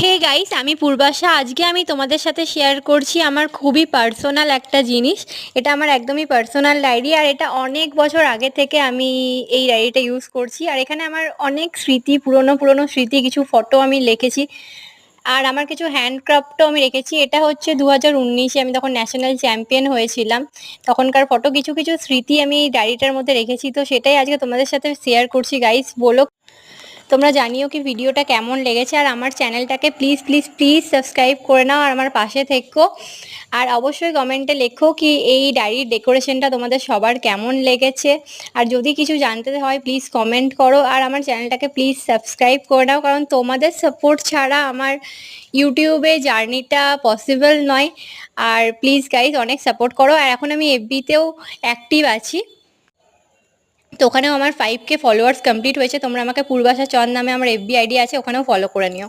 Hey guys, আমি পূর্বাশা। আজকে আমি তোমাদের সাথে শেয়ার করছি আমার খুবই পার্সোনাল একটা জিনিস। এটা আমার একদমই পার্সোনাল ডায়েরি, আর এটা অনেক বছর আগে থেকে আমি এই ডায়েরিটা ইউজ করছি। আর এখানে আমার অনেক স্মৃতি, পুরনো পুরনো স্মৃতি, কিছু ফটো আমি লিখেছি। আর আমার কিছু হ্যান্ডক্রাফটও আমি রেখেছি। এটা হচ্ছে 2019-এ, আমি তখন ন্যাশনাল চ্যাম্পিয়ন হয়েছিলাম। তখনকার ফটো, কিছু কিছু স্মৃতি আমি এই ডায়েরিটার মধ্যে রেখেছি। তো সেটাই আজকে তোমাদের সাথে শেয়ার করছি। গাইস, বলো তোমরা জানিও কি ভিডিওটা কেমন লেগেছে। আর আমার চ্যানেলটাকে প্লিজ প্লিজ প্লিজ সাবস্ক্রাইব করে নাও আর আমার পাশে থেকো। আর অবশ্যই কমেন্টে লেখো কি এই ডায়েরির ডেকোরেশনটা তোমাদের সবার কেমন লেগেছে। আর যদি কিছু জানতে হয় প্লিজ কমেন্ট করো, আর আমার চ্যানেলটাকে প্লিজ সাবস্ক্রাইব করে নাও, কারণ তোমাদের সাপোর্ট ছাড়া আমার ইউটিউবে জার্নিটা পসিবল নয়। আর প্লিজ গাইজ অনেক সাপোর্ট করো। আর এখন আমি এফবিতেও অ্যাক্টিভ আছি, তো ওখানেও আমার 5K ফলোয়ার্স কমপ্লিট হয়েছে। তোমরা আমাকে পূর্বাশা চন্দ নামে আমার এফবি আইডি আছে, ওখানেও ফলো করে নিও।